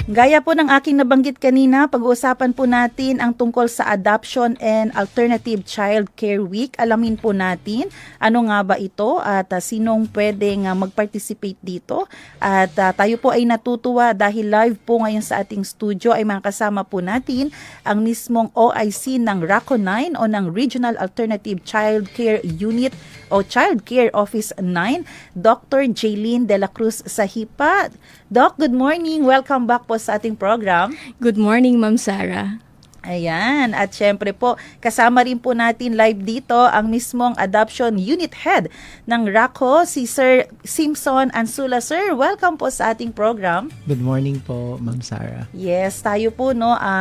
Gaya po ng aking nabanggit kanina, pag-uusapan po natin ang tungkol sa Adoption and Alternative Child Care Week. Alamin po natin ano nga ba ito at sinong pwedeng mag-participate dito. At tayo po ay natutuwa dahil live po ngayon sa ating studio ay makasama po natin ang mismong OIC ng RACO 9 o ng Regional Alternative Child Care Unit o Child Care Office 9, Dr. Jaylene De La Cruz Sahipa. Doc, good morning. Welcome back po sa ating program. Good morning, Ma'am Sarah. Ayan. At syempre po, kasama rin po natin live dito ang mismong Adoption Unit Head ng RACO, si Sir Simpson Ansula. Sir, welcome po sa ating program. Good morning po, Ma'am Sarah. Yes, tayo po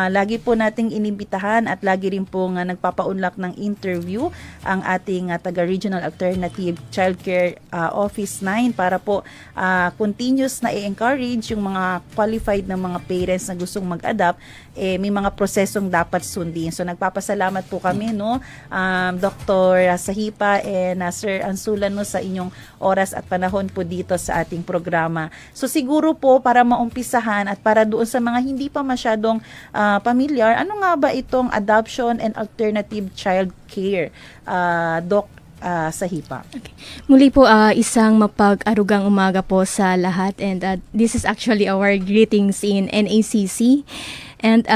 lagi po nating inimbitahan at lagi rin po nagpapaunlak ng interview ang ating taga-Regional Alternative Child Care Office 9 para po continuous na i-encourage yung mga qualified na mga parents na gustong mag-adopt, may mga prosesong dapat sundin. So nagpapasalamat po kami Dr. Sahipa and Sir Ansula sa inyong oras at panahon po dito sa ating programa. So siguro po para maumpisahan at para doon sa mga hindi pa masyadong familiar, ano nga ba itong Adoption and Alternative Child Care, Doc Sahipa? Okay. Muli po, isang mapag-arugang umaga po sa lahat, and this is actually our greetings in NACC. And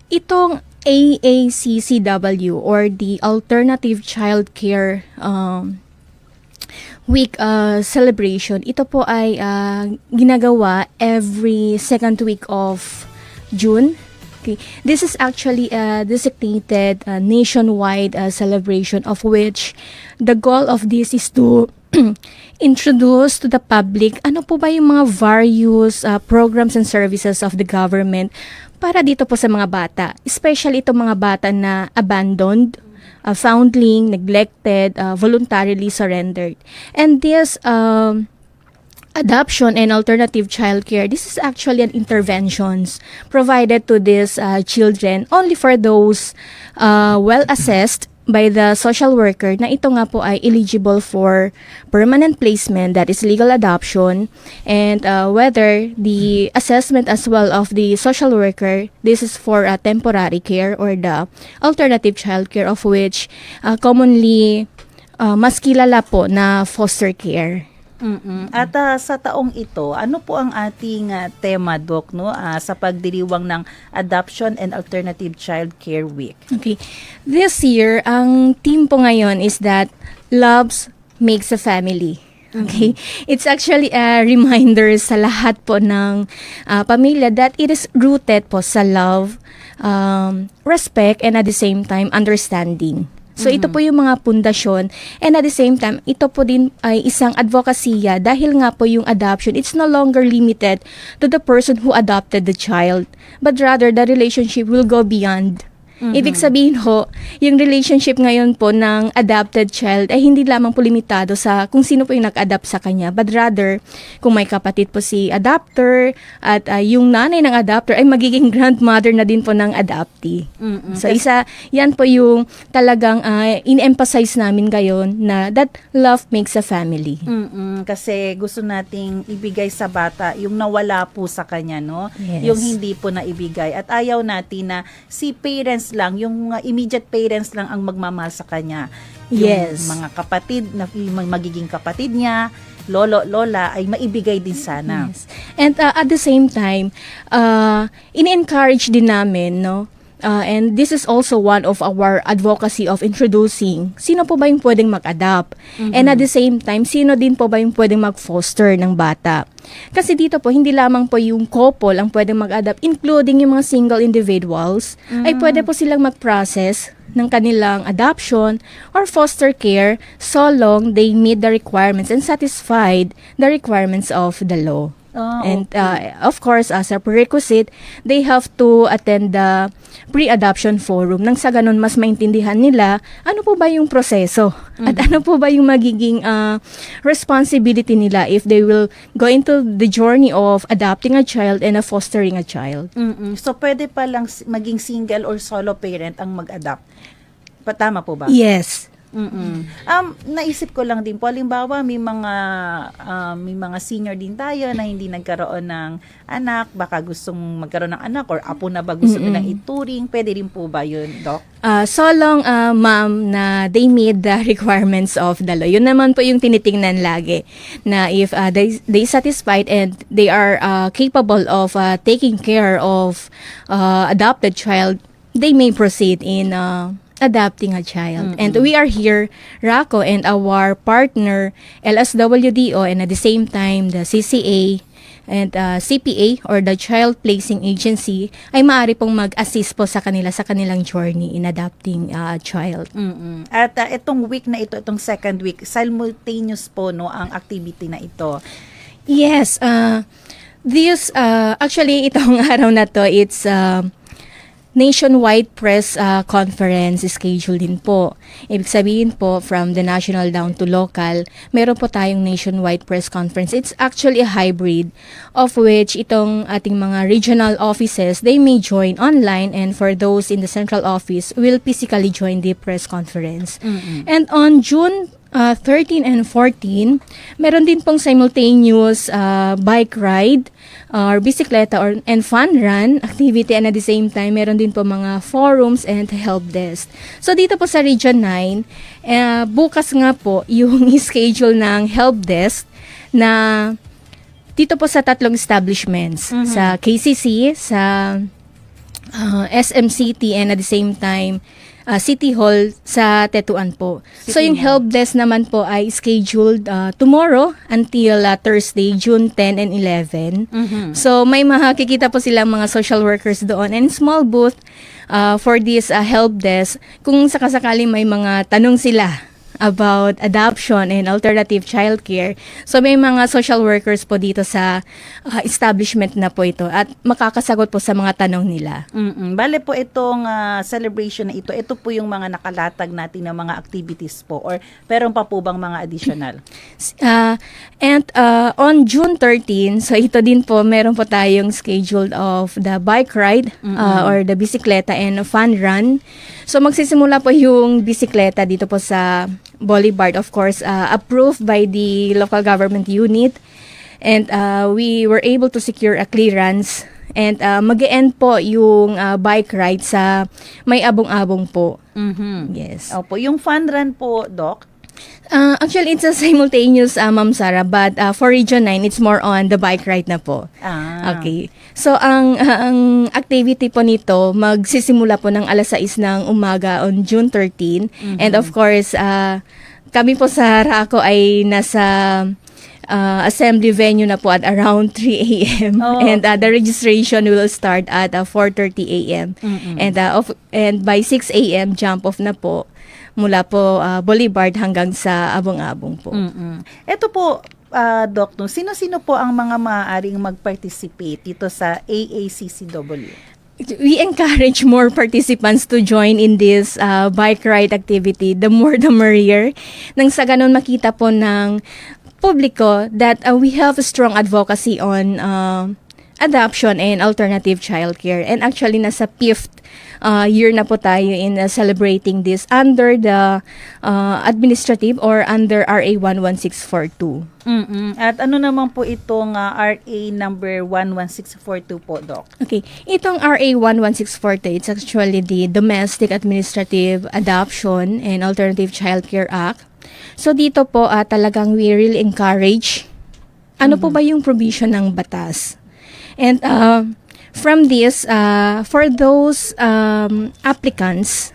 itong AACCW or the Alternative Child Care Week celebration, ito po ay ginagawa every second week of June. Okay. This is actually a designated nationwide celebration, of which the goal of this is to introduce to the public ano po ba yung mga various programs and services of the government para dito po sa mga bata, especially itong mga bata na abandoned, foundling, neglected, voluntarily surrendered. And this adoption and alternative child care, this is actually an interventions provided to these children only for those well-assessed by the social worker na ito nga po ay eligible for permanent placement, that is legal adoption, and whether the assessment as well of the social worker, this is for temporary care or the alternative child care, of which commonly mas kilala po na foster care. At sa taong ito, ano po ang ating tema, Doc, sa pagdiriwang ng Adoption and Alternative Child Care Week? Okay. This year, ang theme po ngayon is that love makes a family. Okay? It's actually a reminder sa lahat po ng pamilya that it is rooted po sa love, respect, and at the same time, understanding. So ito po yung mga pundasyon, and at the same time, ito po din ay isang advokasya dahil nga po yung adoption, it's no longer limited to the person who adopted the child, but rather the relationship will go beyond. Ibig sabihin ho, yung relationship ngayon po ng adopted child ay hindi lamang po limitado sa kung sino po yung nag-adopt sa kanya, but rather kung may kapatid po si adopter at yung nanay ng adopter ay magiging grandmother na din po ng adoptee. So yan po yung talagang in-emphasize namin ngayon na that love makes a family. Kasi gusto nating ibigay sa bata yung nawala po sa kanya, Yes. Yung hindi po naibigay. At ayaw natin na si parents lang, yung immediate parents lang ang magmamahal sa kanya. Yung Yes. mga kapatid, na magiging kapatid niya, lolo, lola, ay maibigay din sana. Yes. And at the same time, in-encourage din namin, and this is also one of our advocacy of introducing sino po ba yung pwedeng mag-adopt. And at the same time, sino din po ba yung pwedeng mag-foster ng bata. Kasi dito po, hindi lamang po yung couple ang pwedeng mag-adopt, including yung mga single individuals, ay pwede po silang mag-process ng kanilang adoption or foster care so long they meet the requirements and satisfied the requirements of the law. And of course, as a prerequisite, they have to attend the pre-adoption forum nang sa ganun mas maintindihan nila ano po ba yung proseso at ano po ba yung magiging responsibility nila if they will go into the journey of adopting a child and fostering a child. So pwede pa lang maging single or solo parent ang mag-adopt. Tama po ba? Yes. Naisip ko lang din po, halimbawa may mga senior din tayo na hindi nagkaroon ng anak, baka gustong magkaroon ng anak or apo na ba gusto nilang ituring, pwede rin po ba yun, Doc? So long, ma'am, na they meet the requirements of the law. Yun naman po yung tinitingnan lagi. Na if they satisfied and they are capable of taking care of adopted child, they may proceed in adopting a child. And we are here, RACO and our partner, LSWDO, and at the same time, the CCA and CPA or the Child Placing Agency ay maaari pong mag-assist po sa kanilang journey in adopting a child. At itong week na ito, itong second week, simultaneous po no ang activity na ito. Yes, actually itong araw na to, it's nationwide press conference schedule din po. Ibig sabihin po, from the national down to local, meron po tayong nationwide press conference. It's actually a hybrid of which itong ating mga regional offices, they may join online, and for those in the central office, will physically join the press conference. And on June 13 and 14, meron din pong simultaneous bike ride or bisikleta and fun run activity, and at the same time, meron din po mga forums and help desk. So dito po sa Region 9, bukas nga po yung schedule ng help desk na dito po sa tatlong establishments, sa KCC, sa SMCT, and at the same time, City Hall sa Tetuan po. So yung help desk naman po ay scheduled tomorrow until Thursday, June 10 and 11. So may makikita po silang mga social workers doon and small booth for this help desk kung sakasakali may mga tanong sila about adoption and alternative childcare. So may mga social workers po dito sa establishment na po ito at makakasagot po sa mga tanong nila. Bale po itong celebration na ito po yung mga nakalatag natin ng mga activities po, or meron pa po bang mga additional? And on June 13, so ito din po, meron po tayong scheduled of the bike ride or the bisikleta and fun run. So magsisimula po yung bisikleta dito po sa Boulevard, of course, approved by the local government unit, and we were able to secure a clearance, and mag-e-end po yung bike ride sa May Abong-Abong po. Yes. Opo, yung fun run po, Doc? Actually, it's a simultaneous, Ma'am Sarah, but for Region 9, it's more on the bike ride na po. Okay. So, ang activity po nito, magsisimula po ng alas 6 ng umaga on June 13. And of course, kami po sa RACO ay nasa assembly venue na po at around 3 a.m. And the registration will start at 4:30 a.m. And by 6 a.m. jump off na po mula po Boulevard hanggang sa Abong-Abong po. Ito po, Doc, sino-sino po ang mga maaaring mag-participate dito sa AACCW? We encourage more participants to join in this bike ride activity. The more the merrier. Nang sa ganun makita po ng publiko that we have a strong advocacy on adoption and alternative childcare. And actually, nasa 5th year na po tayo in celebrating this under the administrative or under RA 11642. At ano naman po itong RA number 11642 po, Doc? Okay. Itong RA 11642, it's actually the Domestic Administrative Adoption and Alternative Childcare Act. So dito po talagang we really encourage ano po ba yung provision ng batas. And from this, for those applicants,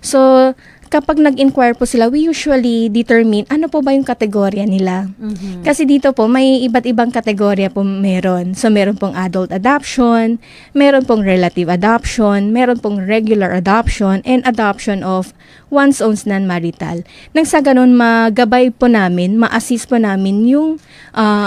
so kapag nag-inquire po sila, we usually determine ano po ba yung kategorya nila. Kasi dito po, may iba't ibang kategorya po meron. So, meron pong adult adoption, meron pong relative adoption, meron pong regular adoption, and adoption of one's own non-marital. Nang sa ganun, magabay po namin, ma-assist po namin yung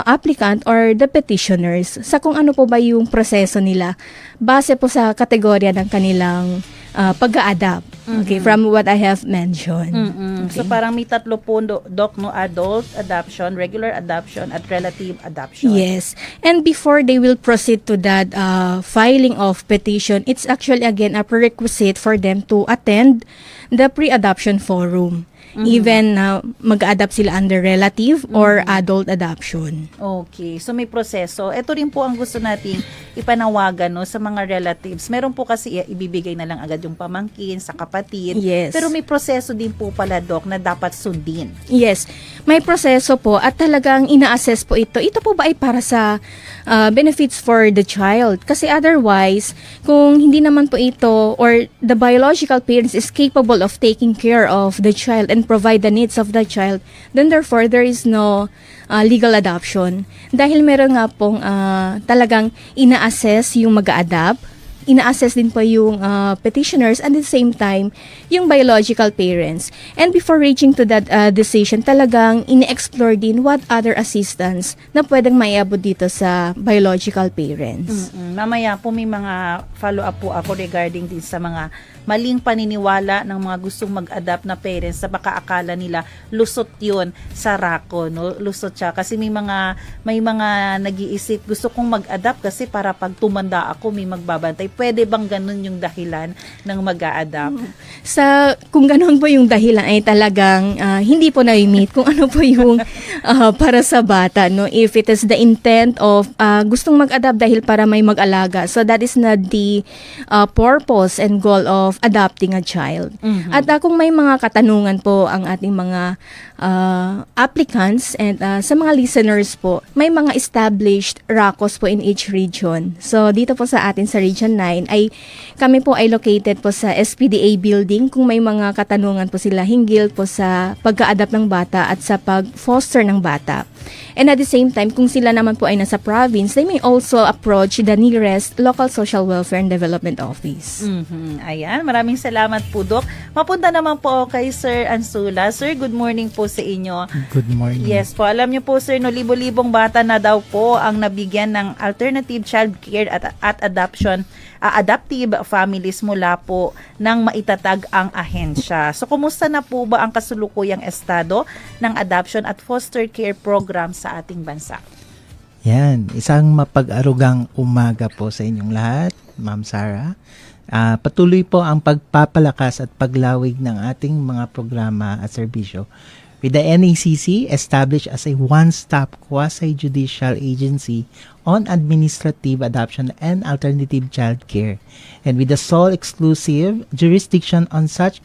applicant or the petitioners sa kung ano po ba yung proseso nila base po sa kategorya ng kanilang pag-a-adapt. Okay, from what I have mentioned. Okay. So parang may tatlo po, Doc, no? Adult adoption, regular adoption, at relative adoption. Yes. And before they will proceed to that filing of petition, it's actually again a prerequisite for them to attend the pre-adoption forum. Even mag-adapt sila under relative or adult adoption. Okay, so may proseso. Ito rin po ang gusto nating ipanawagan no, sa mga relatives. Meron po kasi ibibigay na lang agad yung pamangkin sa kapatid. Yes. Pero may proseso din po pala, Doc, na dapat sundin. Yes, may proseso po at talagang ina-assess po ito. Ito po ba ay para sa benefits for the child? Kasi otherwise, kung hindi naman po ito or the biological parents is capable of taking care of the child and provide the needs of the child, then therefore there is no legal adoption. Dahil meron nga pong talagang ina-assess yung mag-a-adapt, ina-assess din po yung petitioners and at the same time yung biological parents. And before reaching to that decision, talagang ine-explore din what other assistance na pwedeng maiabot dito sa biological parents. Mamaya po may mga follow-up po ako regarding din sa mga maling paniniwala ng mga gustong mag-adapt na parents na baka akala nila lusot yun sa rako, no? Lusot siya kasi may mga nag-iisip gusto kong mag-adapt kasi para pag tumanda ako may magbabantay. Pwede bang ganun yung dahilan ng mag-a-adapt? Kung ganun po yung dahilan ay talagang hindi po na-meet kung ano po yung para sa bata, no? If it is the intent of gustong mag-adapt dahil para may mag-alaga, so that is not the purpose and goal of adopting a child. At kung may mga katanungan po ang ating mga applicants and sa mga listeners po, may mga established RACOs po in each region. So dito po sa atin sa Region 9 ay kami po ay located po sa SPDA building kung may mga katanungan po sila hinggil po sa pagka-adapt ng bata at sa pag-foster ng bata. And at the same time, kung sila naman po ay nasa province, they may also approach the nearest local social welfare and development office. Ayan, maraming salamat po, Doc. Mapunta naman po kay Sir Ansula. Sir, good morning po sa inyo. Good morning. Yes po, alam niyo po sir, no, libo-libong bata na daw po ang nabigyan ng alternative child care at adoption, adoptive families mula po nang maitatag ang ahensya. So, kumusta na po ba ang kasulukuyang estado ng adoption at foster care program sa ating bansa? Yan, isang mapag-arugang umaga po sa inyong lahat, Ma'am Sarah. Patuloy po ang pagpapalakas at paglawig ng ating mga programa at serbisyo with the NACC established as a one-stop quasi-judicial agency on administrative adoption and alternative child care, and with the sole exclusive jurisdiction on such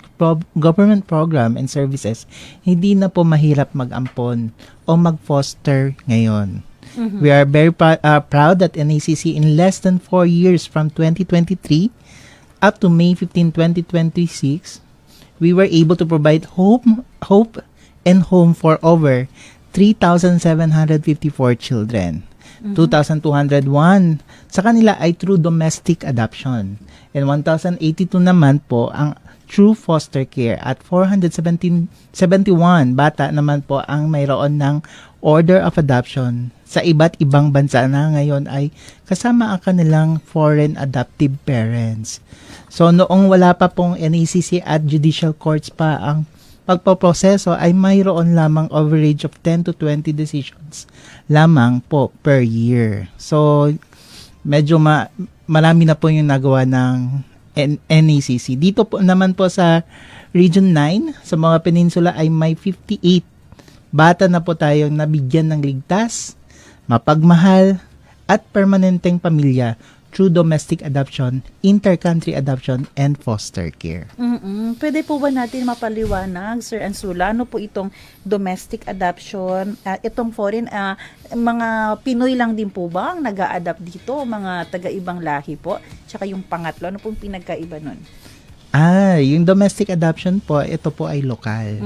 government program and services, hindi na po mahirap mag-ampon o mag-foster ngayon. We are very proud that NACC in less than 4 years from 2023 up to May 15, 2026, we were able to provide hope and home for over 3,754 children. 2,201 sa kanila ay through domestic adoption. And 1,082 naman po ang true foster care at 471 bata naman po ang mayroon ng order of adoption sa iba't ibang bansa na ngayon ay kasama ang kanilang foreign adoptive parents. So noong wala pa pong NACC at judicial courts pa ang pagpoproseso ay mayroon lamang average of 10 to 20 decisions lamang po per year. So medyo marami na po yung nagawa ng NACC. Dito po naman po sa Region 9, sa mga peninsula ay may 58 bata na po tayong nabigyan ng ligtas, mapagmahal, at permanenteng pamilya through domestic adoption, intercountry adoption, and foster care. Pwede po ba natin mapaliwanag, Sir Ansula, ano po itong domestic adoption, itong foreign, mga Pinoy lang din po ba ang nag-a-adapt dito, mga taga-ibang lahi po? Tsaka yung pangatlo, ano pong pinagkaiba nun? Yung domestic adoption po, ito po ay lokal.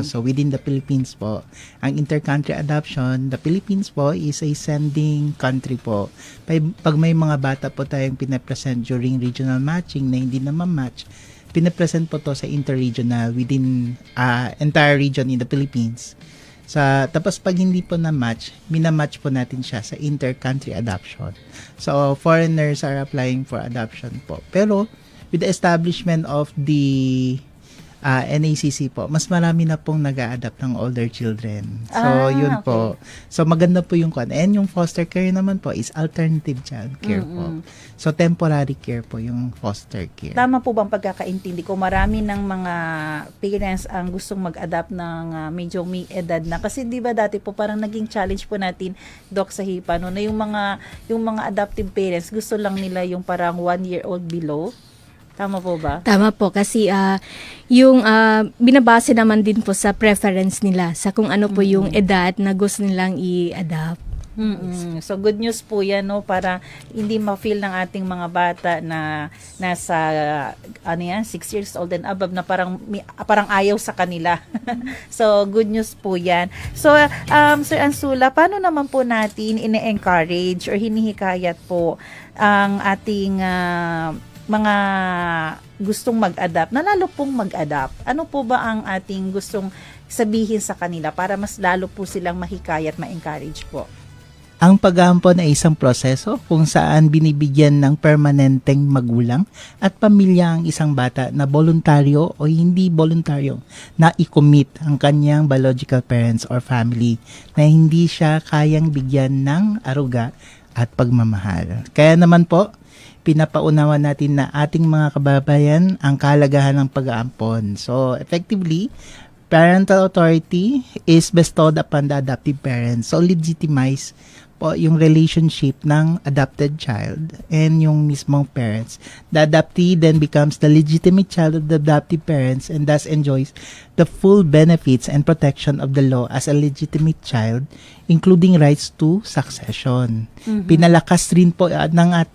So within the Philippines po. Ang intercountry adoption, the Philippines po is a sending country po. Pag may mga bata po tayong pinapresent during regional matching na hindi na ma-match, pinapresent po to sa interregional within entire region in the Philippines. Tapos pag hindi po na-match, minamatch po natin siya sa intercountry adoption. So foreigners are applying for adoption po. Pero with the establishment of the NACC po, mas marami na pong nag-a-adapt ng older children. So, yun Okay. po. So, maganda po yung kwan. And yung foster care naman po is alternative child care po. So, temporary care po yung foster care. Tama po bang pagkakaintindi ko? Marami ng mga parents ang gustong mag-adapt ng medyo may edad na. Kasi di ba dati po parang naging challenge po natin, Doc, sa HIPAA, no, na yung mga adoptive parents, gusto lang nila yung parang 1-year-old below. Tama po ba? Tama po kasi yung binabase naman din po sa preference nila sa kung ano po yung edad na gusto nilang i-adapt. So good news po 'yan, no, para hindi ma-feel ng ating mga bata na nasa 6 years old and above na parang ayaw sa kanila. So good news po 'yan. So Sir Ansula, paano naman po natin ine-encourage or hinihikayat po ang ating mga gustong mag-adapt, na lalo pong mag-adapt? Ano po ba ang ating gustong sabihin sa kanila para mas lalo po silang mahikayat, ma-encourage po? Ang pag-aampon ay isang proseso kung saan binibigyan ng permanenteng magulang at pamilya ang isang bata na voluntaryo o hindi voluntaryo na i-commit ang kanyang biological parents or family na hindi siya kayang bigyan ng aruga at pagmamahal. Kaya naman po, pinapaunawa natin na ating mga kababayan ang kahalagahan ng pag-aampon. So, effectively, parental authority is bestowed upon the adoptive parents. So, legitimize po yung relationship ng adopted child and yung mismong parents. The adoptee then becomes the legitimate child of the adoptive parents and thus enjoys the full benefits and protection of the law as a legitimate child, including rights to succession. Pinalakas rin po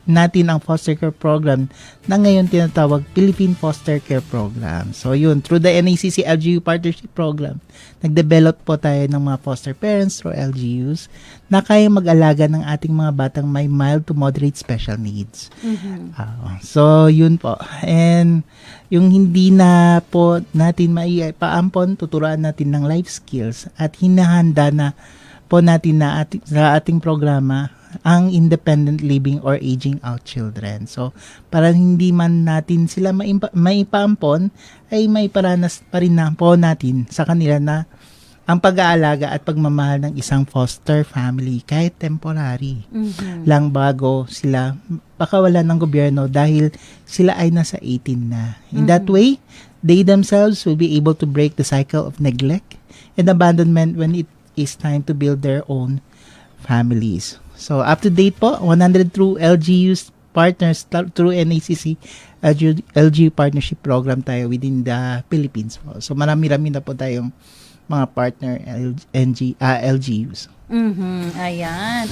natin ang foster care program na ngayon tinatawag Philippine Foster Care Program. So yun, through the NACC LGU Partnership Program, nag-develop po tayo ng mga foster parents through LGUs na kaya mag-alaga ng ating mga batang may mild to moderate special needs. So yun po. And yung hindi na po natin maipaampon, tuturuan natin ng life skills at hinahanda na po natin na sa ating programa ang independent living or aging out children. So, para hindi man natin sila maipaampon, ay maiparanas pa rin na po natin sa kanila na ang pag-aalaga at pagmamahal ng isang foster family kahit temporary lang bago sila pakawalan ng gobyerno dahil sila ay nasa 18 na. In that way, they themselves will be able to break the cycle of neglect and abandonment when it is time to build their own families. So, up to date po, 100 through LGU's partners through NACC LGU Partnership Program tayo within the Philippines po. So, marami-rami na po tayong mga partner LGUs. Ayan.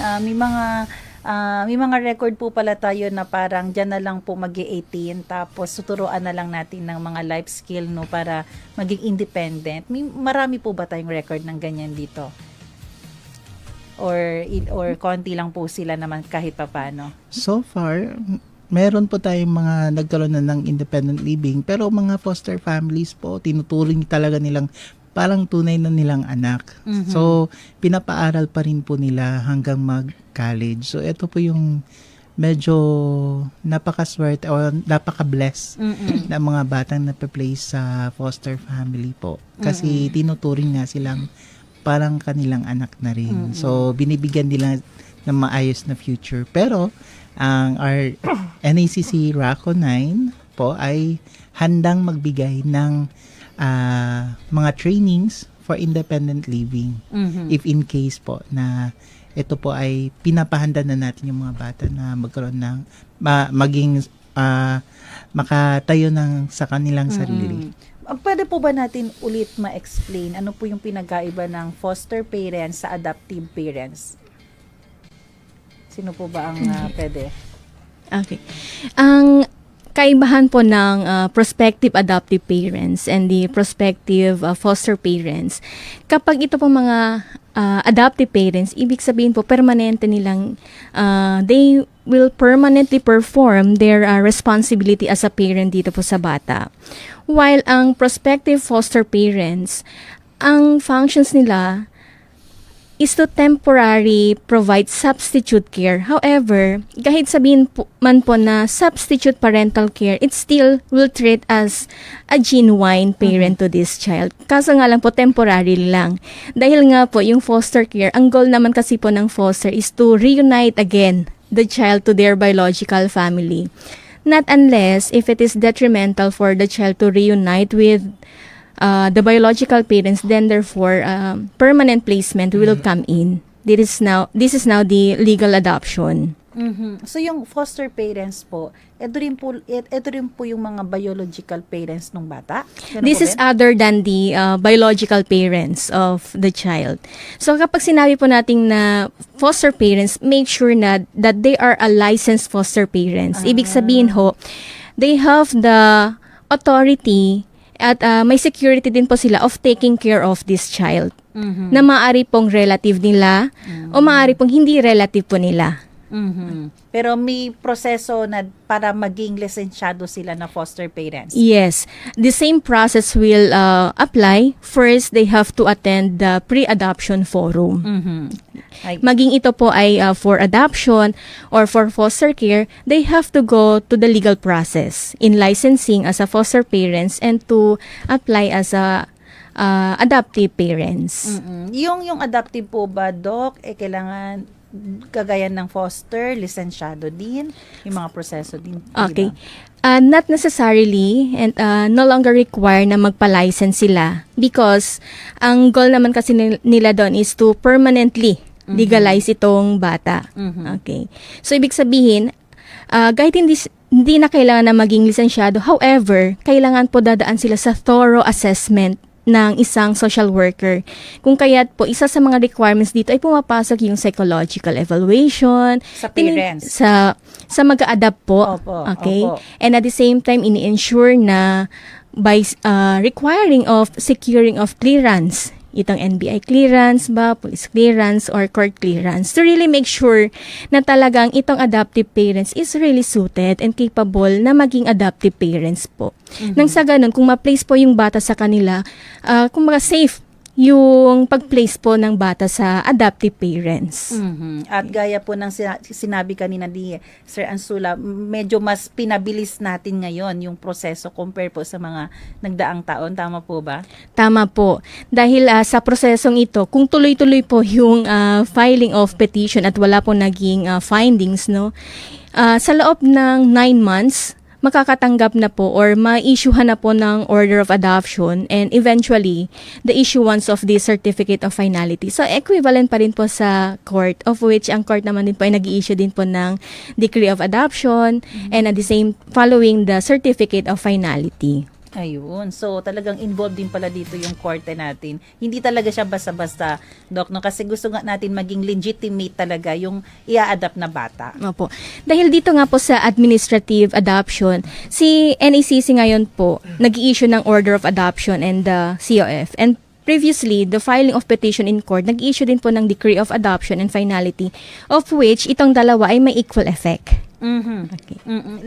May mga record po pala tayo na parang dyan na lang po mag-18 tapos tuturuan na lang natin ng mga life skill, no, para maging independent. Marami po ba tayong record ng ganyan dito? Or konti lang po sila naman kahit papano? So far, meron po tayong mga nagkaroon na ng independent living, pero mga foster families po, tinuturing talaga nilang parang tunay na nilang anak. So, pinapaaral pa rin po nila hanggang mag-college. So, ito po yung medyo napakaswerte o napaka-bless na mga batang nape-place sa foster family po. Kasi tinuturing nga silang parang kanilang anak na rin. So, binibigyan nila ng maayos na future. Pero, our NACC RACO 9 po ay handang magbigay ng mga trainings for independent living. If in case po na ito po ay pinapahanda na natin yung mga bata na magkaroon ng maging makatayo sa kanilang sarili. Pwede po ba natin ulit ma-explain ano po yung pinagkaiba ng foster parents sa adoptive parents? Sino po ba ang pwede? Okay. Ang kaibahan po ng prospective adoptive parents and the prospective foster parents, kapag ito po mga adoptive parents, ibig sabihin po permanente nilang they will permanently perform their responsibility as a parent dito po sa bata. While ang prospective foster parents, ang functions nila is to temporary provide substitute care. However, kahit sabihin man po na substitute parental care, it still will treat as a genuine parent to this child. Kaso nga lang po, temporary lang. Dahil nga po, yung foster care, ang goal naman kasi po ng foster is to reunite again the child to their biological family. Not unless if it is detrimental for the child to reunite with the biological parents, then therefore permanent placement will come in. This is now the legal adoption. So yung foster parents po, ito rin po yung mga biological parents ng bata? Ganun This po is ba? other than the biological parents of the child. So kapag sinabi po natin na foster parents, make sure na that they are a licensed foster parents. Ibig sabihin ho, they have the authority at may security din po sila of taking care of this child. Na maaari pong relative nila o maaari pong hindi relative po nila. Pero may proseso na para maging lisensyado sila na foster parents. Yes. The same process will apply. First, they have to attend the pre-adoption forum. Ay, Maging ito po ay for adoption or for foster care, they have to go to the legal process in licensing as a foster parents and to apply as a adoptive parents. yung adoptive po ba, Doc, kailangan kagaya ng foster, lisensyado din, yung mga proseso din. Okay. Diba? Not necessarily and no longer require na magpa-license sila because ang goal naman kasi nila doon is to permanently legalize itong bata. Okay. So, ibig sabihin, kahit hindi na kailangan na maging lisensyado, however, kailangan po dadaan sila sa thorough assessment ng isang social worker. Kung kaya't po, isa sa mga requirements dito ay pumapasok yung psychological evaluation. Sa parents. Sa mag-a-adapt po. Opo, Okay? opo. And at the same time, ini-ensure na by requiring of securing of clearance, itong NBI clearance ba, police clearance, or court clearance, to really make sure na talagang itong adoptive parents is really suited and capable na maging adoptive parents po. Nang sa ganun, kung ma-place po yung bata sa kanila, kung safe yung pag-place po ng bata sa adoptive parents. At gaya po ng sinabi kanina ni Sir Ansula, medyo mas pinabilis natin ngayon yung proseso compare po sa mga nagdaang taon. Tama po ba? Tama po. Dahil sa prosesong ito, kung tuloy-tuloy po yung filing of petition at wala po naging findings, no, sa loob ng 9 months, makakatanggap na po or ma-issuehan na po ng order of adoption and eventually the issuance of the certificate of finality. So equivalent pa rin po sa court, of which ang court naman din po ay nag-i-issue din po ng decree of adoption and at the same following the certificate of finality. Ayun. So, talagang involved din pala dito yung korte natin. Hindi talaga siya basta-basta, Doc, no? Kasi gusto nga natin maging legitimate talaga yung i-adapt na bata. Opo. Dahil dito nga po sa administrative adoption, si NACC ngayon po nag-i-issue ng order of adoption and the COF. And previously, the filing of petition in court, nag-i-issue din po ng decree of adoption and finality, of which itong dalawa ay may equal effect. Okay.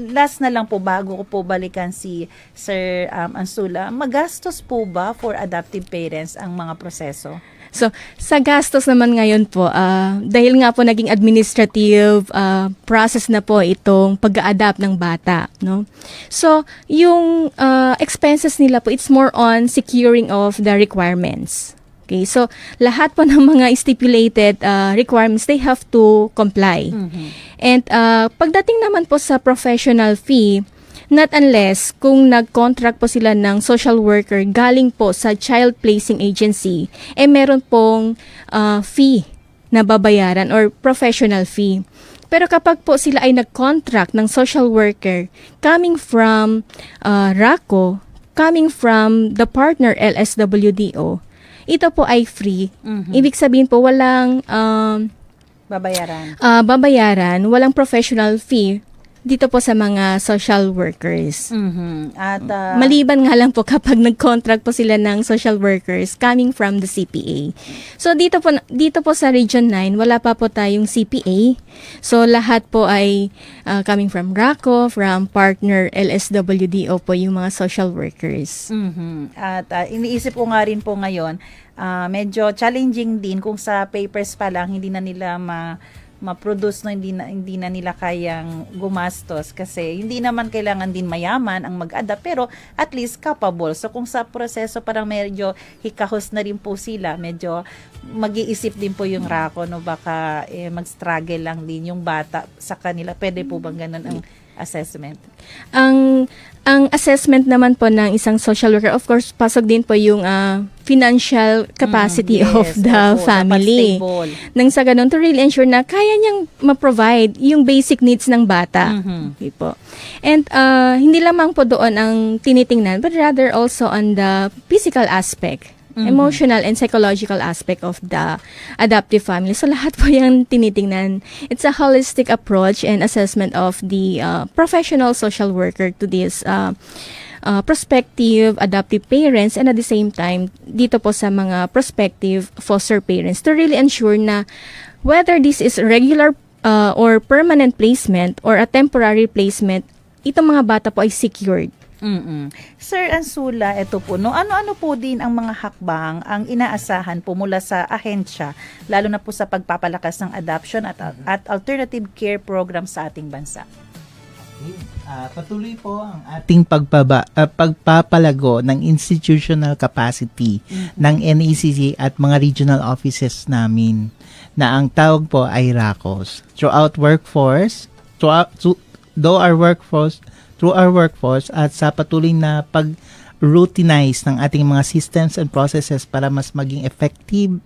Last na lang po, bago ko po balikan si Sir Ansula, magastos po ba for adoptive parents ang mga proseso? So, sa gastos naman ngayon po, dahil nga po naging administrative process na po itong pag-a-adapt ng bata, no? So, yung expenses nila po, it's more on securing of the requirements. Okay, so lahat po ng mga stipulated requirements, they have to comply. And pagdating naman po sa professional fee, not unless kung nag-contract po sila ng social worker galing po sa child placing agency, meron pong fee na babayaran or professional fee. Pero kapag po sila ay nag-contract ng social worker coming from RACO, coming from the partner LSWDO, ito po ay free. Ibig sabihin po walang Babayaran. babayaran, walang professional fee. dito po sa mga social workers. Mhm. At Maliban nga lang po kapag nag-contract po sila ng social workers coming from the CPA. So dito po sa Region 9, wala pa po tayong CPA. So lahat po ay coming from RACO, from partner LSWDO po yung mga social workers. mhm. At iniisip ko nga rin po ngayon, medyo challenging din kung sa papers pa lang hindi na nila ma-produce, no, hindi na nila kayang gumastos kasi hindi naman kailangan din mayaman ang mag-adapt, pero at least capable. So kung sa proseso parang medyo hikahos na rin po sila, medyo mag-iisip din po yung RACO, no, baka mag-struggle lang din yung bata sa kanila. Pwede po bang ganun ang assessment? Ang assessment naman po ng isang social worker, of course, pasok din po yung financial capacity Yes, of the opo, family. dapat stable. Nang sa ganun, to really ensure na kaya niyang ma-provide yung basic needs ng bata. Mhm. Okay po. And hindi lamang po doon ang tinitingnan, but rather also on the physical aspect, emotional and psychological aspect of the adoptive family. So lahat po yung tinitingnan. It's a holistic approach and assessment of the professional social worker to this prospective adoptive parents, and at the same time dito po sa mga prospective foster parents to really ensure na whether this is regular or permanent placement or a temporary placement, itong mga bata po ay secured. Mm-mm. Sir Ansula, ito po, no, ano-ano po din ang mga hakbang ang inaasahan po mula sa ahensya, lalo na po sa pagpapalakas ng adoption at alternative care program sa ating bansa? Patuloy po ang ating pagpapalago ng institutional capacity ng NACC at mga regional offices namin, na ang tawag po ay RACOS. Through our workforce at sa patuloy na pag-routinize ng ating mga systems and processes para mas maging effective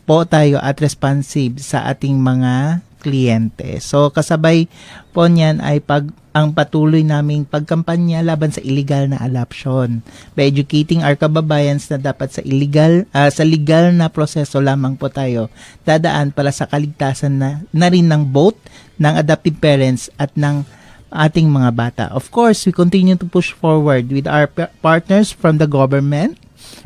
po tayo at responsive sa ating mga kliyente. So kasabay po niyan ay ang patuloy naming pagkampanya laban sa illegal na adoption, by educating our kababayans na dapat sa legal na proseso lamang po tayo dadaan para sa kaligtasan na rin ng both ng adoptive parents at ng ating mga bata. Of course, we continue to push forward with our partners from the government,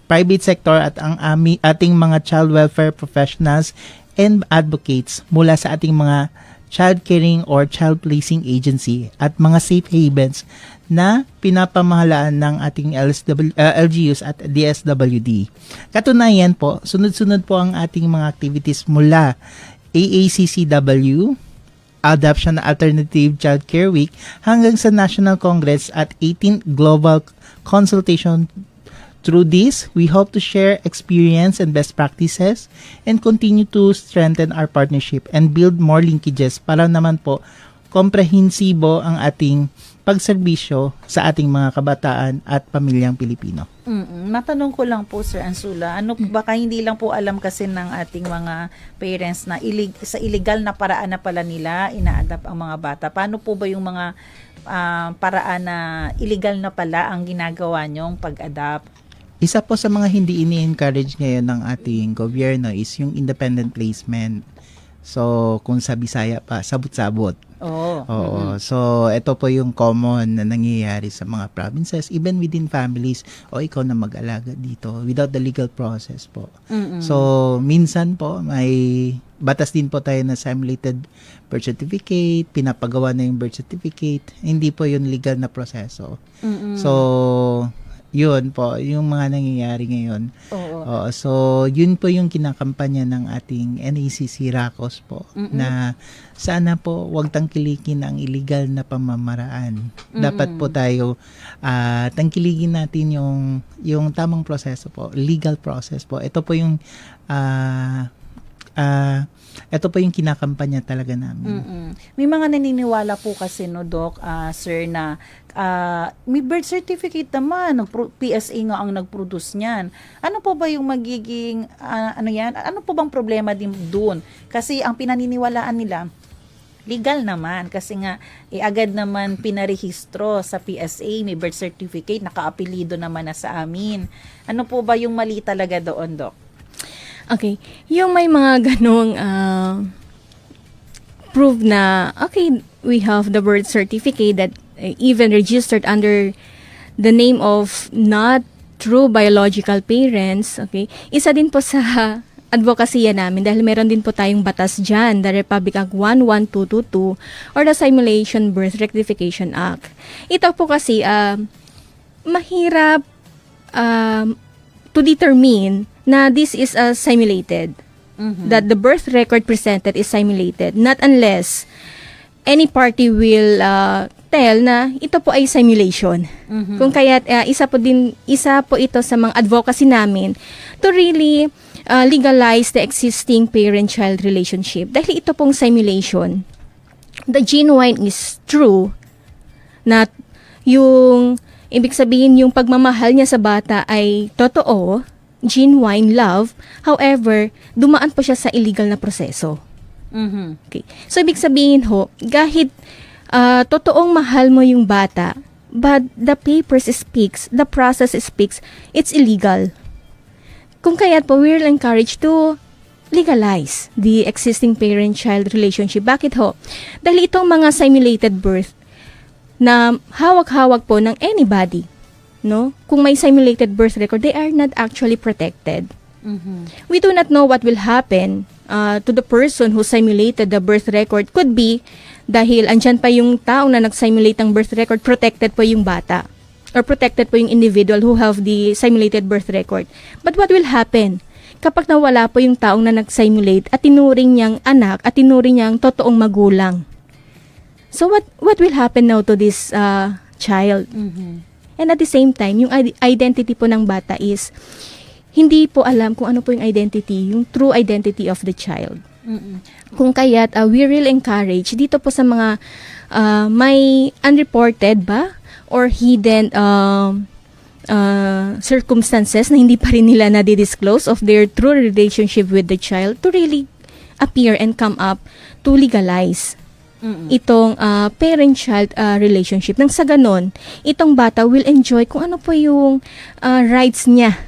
private sector at ang ating mga child welfare professionals and advocates mula sa ating mga child caring or child placing agency at mga safe havens na pinapamahalaan ng ating LGUs at DSWD. Katunayan po, sunod-sunod po ang ating mga activities mula AACCW, Adoption Alternative Child Care Week, hanggang sa National Congress at 18th Global Consultation. Through this, we hope to share experience and best practices and continue to strengthen our partnership and build more linkages para naman po komprehensibo ang ating pagserbisyo sa ating mga kabataan at pamilyang Pilipino. Matanong ko lang po, Sir Ansula, baka hindi lang po alam kasi ng ating mga parents na sa illegal na paraan na pala nila ina-adapt ang mga bata. Paano po ba yung mga paraan na illegal na pala ang ginagawa nyong pag-adapt? Isa po sa mga hindi ini-encourage ngayon ng ating gobyerno is yung independent placement. So, kung sa Bisaya pa, sabot-sabot. Oo. So, ito po yung common na nangyayari sa mga provinces, even within families, ikaw na mag-alaga dito without the legal process po. So, minsan po, may batas din po tayo na simulated birth certificate, pinapagawa na yung birth certificate, hindi po yun legal na proseso. So, yun po, yung mga nangyayari ngayon. Oo. So, yun po yung kinakampanya ng ating NACC RACOS po, na sana po wag tangkilikin ang illegal na pamamaraan. Dapat po tayo tangkilikin natin yung tamang proseso po, legal process po. Ito po yung kinakampanya talaga namin. May mga naniniwala po kasi, no, Doc, Sir, na may birth certificate naman, PSA nga ang nag-produce niyan. Ano po ba yung magiging, ano po bang problema din doon? Kasi ang pinaniniwalaan nila, legal naman kasi nga agad naman pinarehistro sa PSA, may birth certificate, naka-apelido naman na sa amin. Ano po ba yung mali talaga doon, Doc? Okay. Yung may mga ganong prove na, okay, we have the birth certificate that even registered under the name of not true biological parents, okay, isa din po sa advokasya namin dahil meron din po tayong batas dyan, the Republic Act 11222 or the Simulation Birth Rectification Act. Ito po kasi mahirap to determine na this is simulated. That the birth record presented is simulated. Not unless any party will tell na ito po ay simulation. Kung kaya isa po ito sa mga advocacy namin to really legalize the existing parent-child relationship. Dahil ito pong simulation, the genuine is true na yung ibig sabihin yung pagmamahal niya sa bata ay totoo, genuine love. However, dumaan po siya sa illegal na proseso. Okay. So, ibig sabihin ho, kahit totoong mahal mo yung bata, but the papers speaks, the process speaks, it's illegal. Kung kaya't po, we'll encourage to legalize the existing parent-child relationship. Bakit ho? Dahil itong mga simulated birth na hawak-hawak po ng anybody, no? Kung may simulated birth record, they are not actually protected. We do not know what will happen to the person who simulated the birth record. Could be dahil andyan pa yung taong na nag-simulate ng birth record, protected po yung bata or protected po yung individual who have the simulated birth record. But what will happen kapag nawala po yung taong na nag-simulate at tinuring niyang anak at tinuring niyang totoong magulang? So what will happen now to this child? And at the same time, yung identity po ng bata is hindi po alam kung ano po yung identity, yung true identity of the child. Kung kaya't we really encourage dito po sa mga may unreported ba or hidden circumstances na hindi pa rin nila na-disclose of their true relationship with the child to really appear and come up to legalize itong parent-child relationship. Nang sa ganon, itong bata will enjoy kung ano po yung rights niya.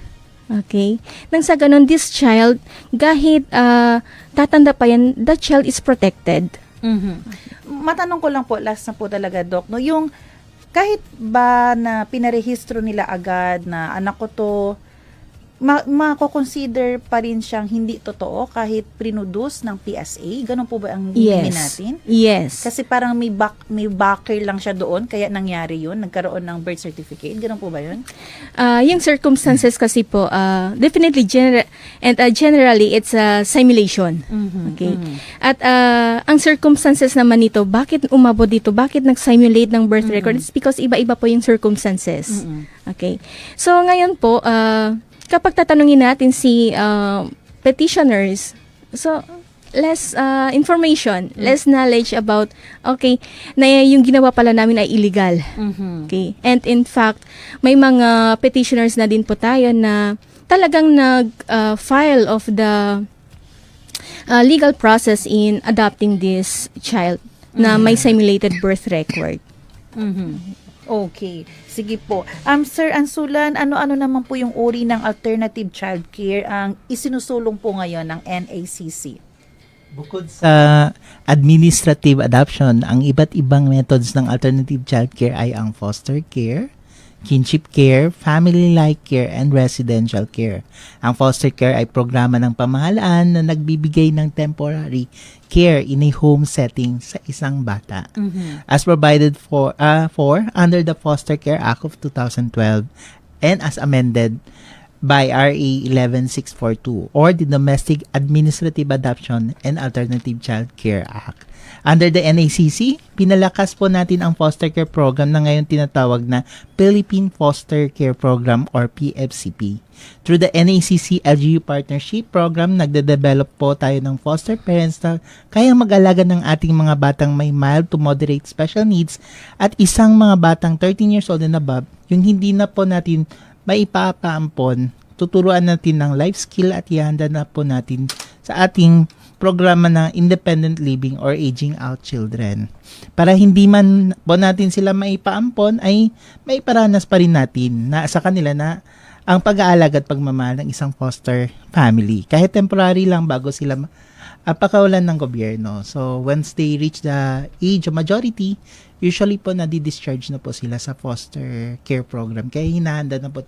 Okay? Nang sa ganon, this child, kahit tatanda pa yan, the child is protected. Matanong ko lang po, last na po talaga, Doc, no? Yung kahit ba na pinarehistro nila agad na anak ko to, mako-consider pa rin siyang hindi totoo kahit produce ng PSA? Ganun po ba ang hingin natin? Yes. Kasi parang may backer lang siya doon, kaya nangyari yun, nagkaroon ng birth certificate. Ganun po ba yun? Yung circumstances kasi po, definitely, generally, it's a simulation. Okay? At ang circumstances naman nito, bakit umabot dito? Bakit nag-simulate ng birth record? It's because iba-iba po yung circumstances. Okay? So, ngayon po, kapag tatanungin natin si petitioners, so less information, less knowledge about, okay, na yung ginawa pala namin ay illegal. Okay? And in fact, may mga petitioners na din po tayo na talagang nag-file of the legal process in adopting this child na may simulated birth record. Okay. Sige po. Sir Ansulan, ano-ano naman po yung uri ng alternative childcare ang isinusulong po ngayon ng NACC? Bukod sa administrative adoption, ang iba't ibang methods ng alternative childcare ay ang foster care, kinship care, family-like care, and residential care. Ang foster care ay programa ng pamahalaan na nagbibigay ng temporary care in a home setting sa isang bata. As provided for under the Foster Care Act of 2012 and as amended by RA 11642 or the Domestic Administrative Adoption and Alternative Child Care Act. Under the NACC, pinalakas po natin ang foster care program na ngayon tinatawag na Philippine Foster Care Program or PFCP. Through the NACC LGU Partnership Program, nagde-develop po tayo ng foster parents na kayang mag-alaga ng ating mga batang may mild to moderate special needs at isang mga batang 13 years old and above, yung hindi na po natin maipapaampon, tuturuan natin ng life skill at ihanda na po natin sa ating programa na independent living or aging out children. Para hindi man po natin sila maipaampon, ay maiparanas pa rin natin na sa kanila na ang pag-aalaga at pagmamahal ng isang foster family. Kahit temporary lang bago sila pakawalan ng gobyerno. So, once they reach the age of majority, usually po nadi-discharge na po sila sa foster care program. Kaya hinahanda na po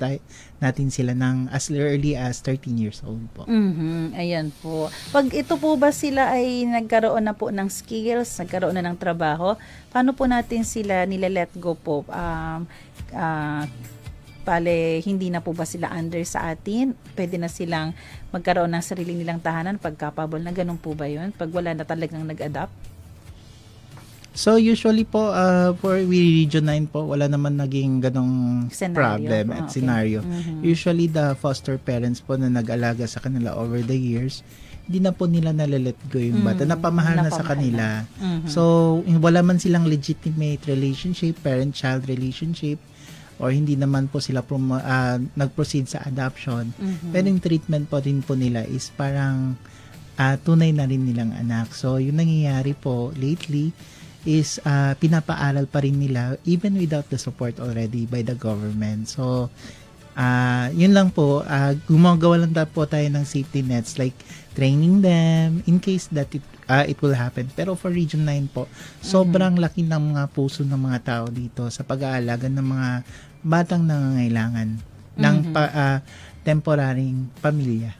natin sila ng as early as 13 years old po. Ayan po. Pag ito po ba sila ay nagkaroon na po ng skills, nagkaroon na ng trabaho, paano po natin sila nile-let go po? Pale, hindi na po ba sila under sa atin? Pwede na silang magkaroon ng sarili nilang tahanan pagkapabol na ganun po ba yun? Pag wala na talagang nag-adapt? So, usually po, for Region 9 po, wala naman naging ganong Scenario. problem at Okay. scenario. Usually, the foster parents po na nag-alaga sa kanila over the years, hindi na po nila nalalet go yung bata. Napamahal na sa kanila. So, wala man silang legitimate relationship, parent-child relationship, or hindi naman po sila nag-proceed sa adoption. Pero yung treatment po din po nila is parang tunay na rin nilang anak. So, yung nangyayari po lately is pinapaaral pa rin nila even without the support already by the government. So, yun lang po, gumagawa lang po tayo ng safety nets like training them in case that it will happen. Pero for Region 9 po, sobrang laki ng mga puso ng mga tao dito sa pag-aalaga ng mga batang nangangailangan ng temporaring pamilya.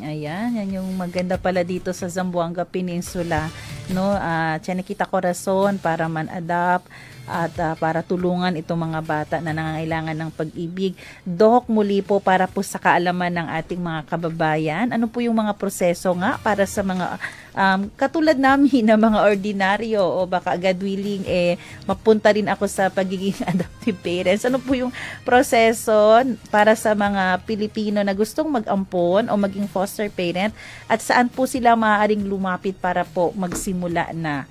Ayan, yan yung maganda pala dito sa Zamboanga Peninsula, no? Siya nakita ko rason para man-adapt at para tulungan itong mga bata na nangangailangan ng pag-ibig. Doc, muli po para po sa kaalaman ng ating mga kababayan, ano po yung mga proseso nga para sa mga katulad namin na mga ordinaryo o baka God willing mapunta rin ako sa pagiging adoptive parents. Ano po yung proseso para sa mga Pilipino na gustong mag-ampon o maging foster parent at saan po sila maaaring lumapit para po magsimula na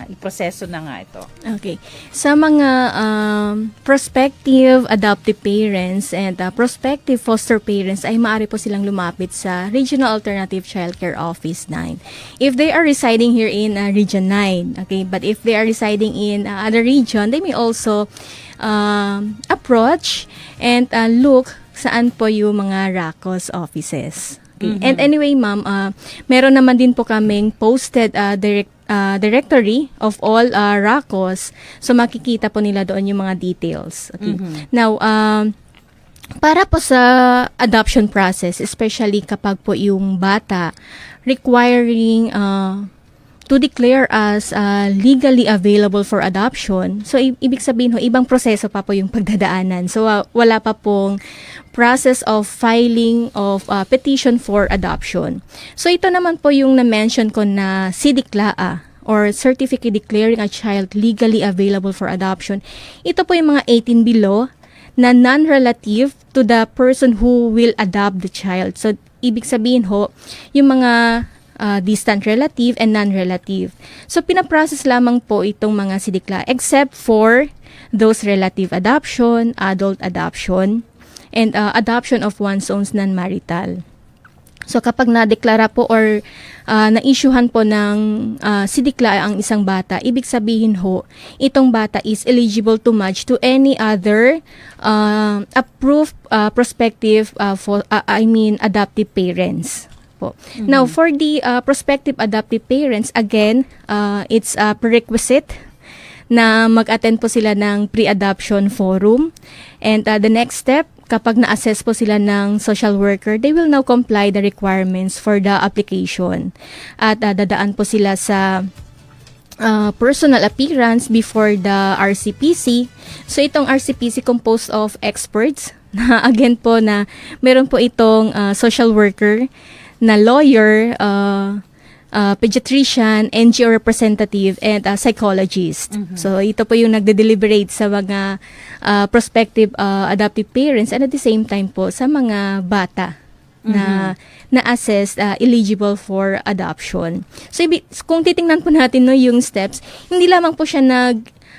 iproseso na nga ito? Okay. Sa mga prospective adoptive parents and prospective foster parents ay maaari po silang lumapit sa Regional Alternative Child Care Office 9. If they are residing here in Region 9, okay, but if they are residing in other region, they may also approach and look saan po yung mga RACOS offices. Okay. And anyway, ma'am, meron naman din po kaming posted directory of all RACOS. So, makikita po nila doon yung mga details. Okay. Now, para po sa adoption process, especially kapag po yung bata requiring to declare as legally available for adoption. So, ibig sabihin ho, ibang proseso pa po yung pagdadaanan. So, wala pa pong process of filing of petition for adoption. So, ito naman po yung na-mention ko na CDCLAA or Certificate Declaring a Child Legally Available for Adoption. Ito po yung mga 18 below na non-relative to the person who will adopt the child. So, ibig sabihin ho, yung mga distant relative and non-relative. So, pinaprocess lamang po itong mga CDCLAA except for those relative adoption, adult adoption, and adoption of one's own non-marital. So, kapag na-deklara po or na-issuehan po ng CDCLAA ang isang bata, ibig sabihin ho, itong bata is eligible to match to any other approved prospective adoptive parents. Po. Now, for the prospective adoptive parents, again, it's a prerequisite na mag-attend po sila ng pre-adoption forum. And the next step, kapag na-assess po sila ng social worker, they will now comply the requirements for the application. At dadaan po sila sa personal appearance before the RCPC. So, itong RCPC composed of experts na again po na meron po itong social worker na lawyer, pediatrician, NGO representative, and psychologist. So, ito po yung nagde-deliberate sa mga prospective adoptive parents and at the same time po sa mga bata na na-assess eligible for adoption. So, kung titingnan po natin yung steps, hindi lamang po siya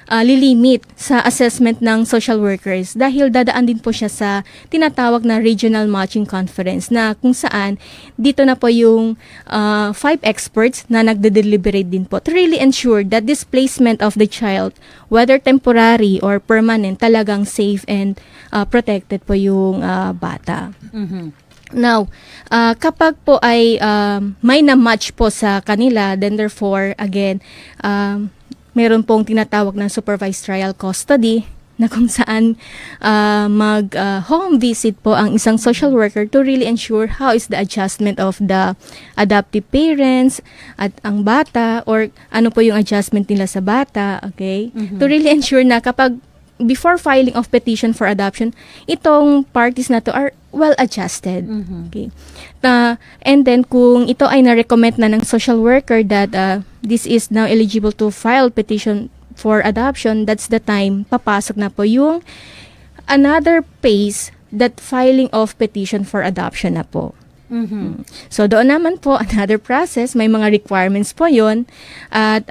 lilimit sa assessment ng social workers dahil dadaan din po siya sa tinatawag na Regional Matching Conference na kung saan dito na po yung 5 experts na nagde-deliberate din po to really ensure that this placement of the child, whether temporary or permanent, talagang safe and protected po yung bata. Now, kapag po ay may na-match po sa kanila, then therefore, again, meron pong tinatawag na supervised trial custody na kung saan mag-home visit po ang isang social worker to really ensure how is the adjustment of the adoptive parents at ang bata, or ano po yung adjustment nila sa bata, okay? To really ensure na kapag before filing of petition for adoption, itong parties na to are well adjusted. Okay. And then kung ito ay na-recommend na ng social worker that this is now eligible to file petition for adoption, that's the time papasok na po yung another phase, that filing of petition for adoption na po. So doon naman po another process, may mga requirements po yon, at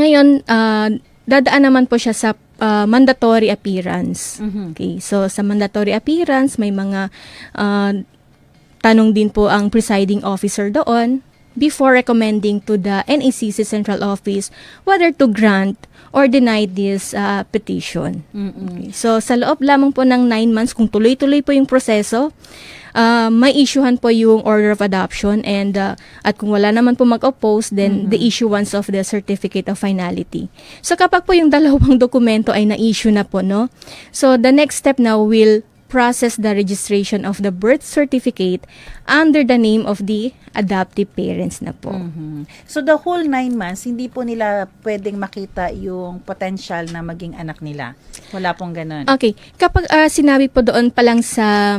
ngayon dadaan naman po siya sa mandatory appearance. Okay. So sa mandatory appearance, may mga tanong din po ang presiding officer doon before recommending to the NACC Central Office whether to grant or deny this petition. Okay. So sa loob lamang po ng 9 months, kung tuloy-tuloy po yung proseso, may issuehan po yung order of adoption, and at kung wala naman po mag-oppose, then the issuance of the certificate of finality. So kapag po yung dalawang dokumento ay na-issue na po, no? So the next step now will process the registration of the birth certificate under the name of the adoptive parents na po. So the whole 9 months, hindi po nila pwedeng makita yung potential na maging anak nila. Wala pong ganun. Okay. Kapag sinabi po doon pa lang sa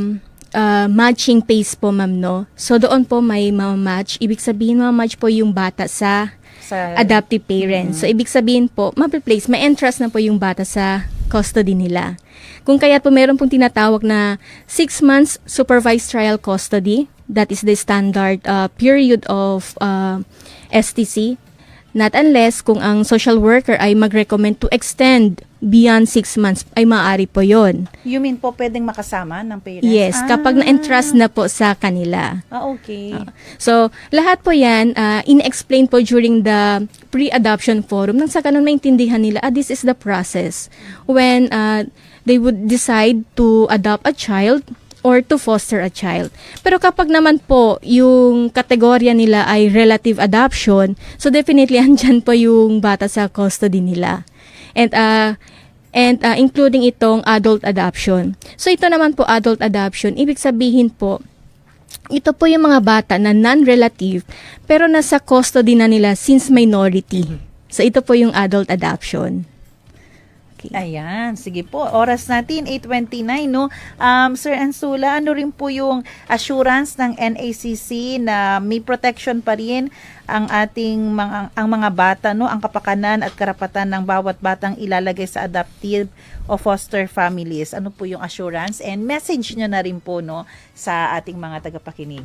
matching phase po, ma'am, no? So doon po may ma-match. Ibig sabihin, ma-match po yung bata sa adoptive parents. So ibig sabihin po, ma-place, may entrust na po yung bata sa custody nila. Kung kaya po meron pong tinatawag na 6 months supervised trial custody, that is the standard period of STC, not unless kung ang social worker ay mag-recommend to extend beyond 6 months, ay maaari po yon. You mean po pwedeng makasama ng parents? Yes, kapag na-entrust na po sa kanila. Okay. So, lahat po yan, in-explain po during the pre-adoption forum, nang sa ganun maintindihan nila, this is the process when they would decide to adopt a child or to foster a child. Pero kapag naman po yung kategorya nila ay relative adoption, so definitely andyan po yung bata sa custody nila. And including itong adult adoption. So ito naman po adult adoption, ibig sabihin po, ito po yung mga bata na non-relative pero nasa custody na nila since minority. So ito po yung adult adoption. Ayan, sige po. Oras natin, 8:29, no? Sir Ansula, ano rin po yung assurance ng NACC na may protection pa rin ang ating mga bata, no? Ang kapakanan at karapatan ng bawat batang ilalagay sa adoptive o foster families. Ano po yung assurance? And message nyo na rin po, no, sa ating mga tagapakinig.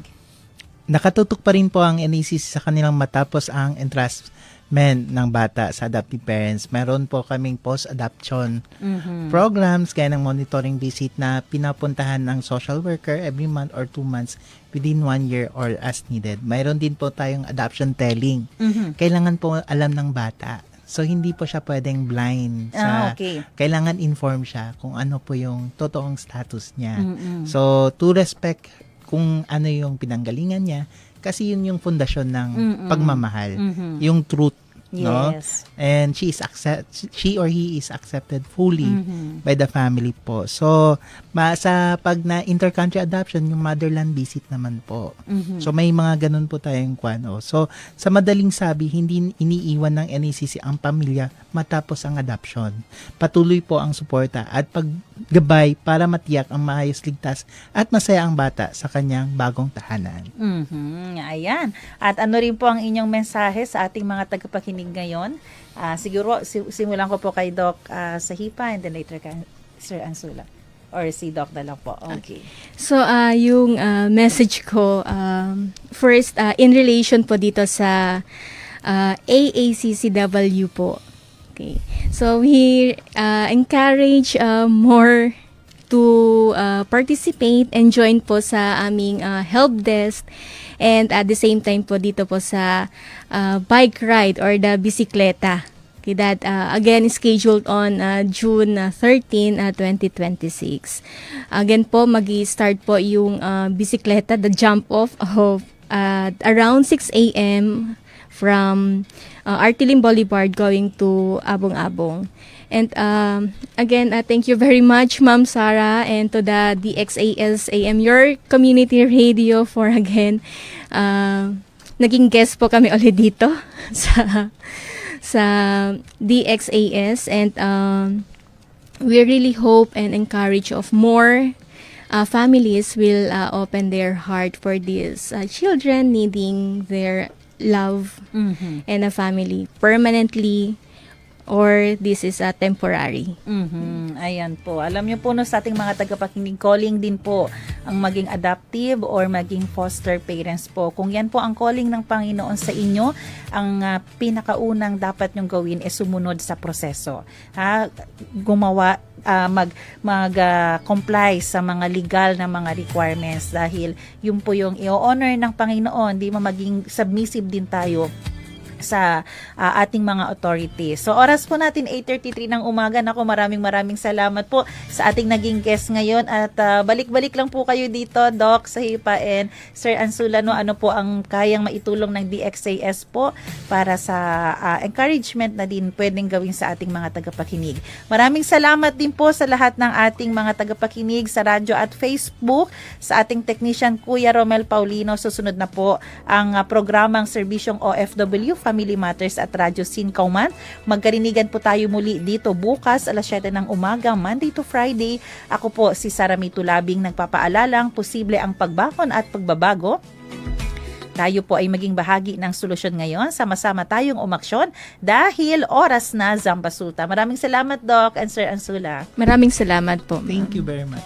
Nakatutok pa rin po ang NACC sa kanilang matapos ang entrustment ng bata sa adoptive parents. Meron po kaming post-adoption programs, kaya ng monitoring visit na pinapuntahan ng social worker every month or 2 months within 1 year or as needed. Mayroon din po tayong adoption telling. Kailangan po alam ng bata. So, hindi po siya pwedeng blind. Kailangan inform siya kung ano po yung totoong status niya. So, to respect kung ano yung pinanggalingan niya, kasi yun yung pundasyon ng pagmamahal, yung truth, no? And she or he is accepted fully by the family po. So sa pag na intercountry adoption, yung motherland visit naman po. So may mga ganun po tayong kwano. So sa madaling sabi, hindi iniiwan ng NACC ang pamilya matapos ang adoption. Patuloy po ang suporta at paggabay para matiyak ang maayos, ligtas at masaya ang bata sa kanyang bagong tahanan. Ayan. At ano rin po ang inyong mensahe sa ating mga tagapakinig ngayon? Siguro, simulan ko po kay Doc Sahipa and then later kay Sir Ansula. Or si Doc na lang po. Okay. So, yung message ko, first, in relation po dito sa AACCW po. Okay. So, we encourage more to participate and join po sa aming help desk, and at the same time po dito po sa bike ride or the bisikleta. Okay, that again is scheduled on June 13, 2026. Again po, magi-start po yung bisikleta, the jump off of around 6 a.m. from Artilim Boulevard going to Abong-Abong. And again, thank you very much, Ma'am Sarah, and to the DXAS AM, your community radio, for again, naging guest po kami ulit dito sa DXAS, and we really hope and encourage of more families will open their heart for these children needing their love and a family permanently, or this is a temporary. Ayan po. Alam niyo po no, sa ating mga tagapakinig, calling din po ang maging adoptive or maging foster parents po. Kung yan po ang calling ng Panginoon sa inyo, ang pinakaunang dapat nyong gawin is sumunod sa proseso. Gumawa, comply sa mga legal na mga requirements, dahil yun po yung i-honor ng Panginoon. Di mo maging submissive din tayo sa ating mga authorities. So oras po natin 8:33 ng umaga. Nako, maraming salamat po sa ating naging guest ngayon, at balik-balik lang po kayo dito, Doc Sahipa and Sir Ansulano. Ano po ang kayang maitulong ng DXAS po para sa encouragement na din pwedeng gawin sa ating mga tagapakinig. Maraming salamat din po sa lahat ng ating mga tagapakinig sa radyo at Facebook, sa ating technician Kuya Romel Paulino. Susunod na po ang programang Serbisyong OFW Family Matters at Radyo Sin Kauman. Magkarinigan po tayo muli dito bukas alas 7 ng umaga, Monday to Friday. Ako po si Sarami Tulabing, nagpapaalalang posible ang pagbakon at pagbabago. Tayo po ay maging bahagi ng solusyon ngayon. Sama-sama tayong umaksyon dahil oras na Zambasuta. Maraming salamat, Doc and Sir Ansula. Maraming salamat po. Thank you very much.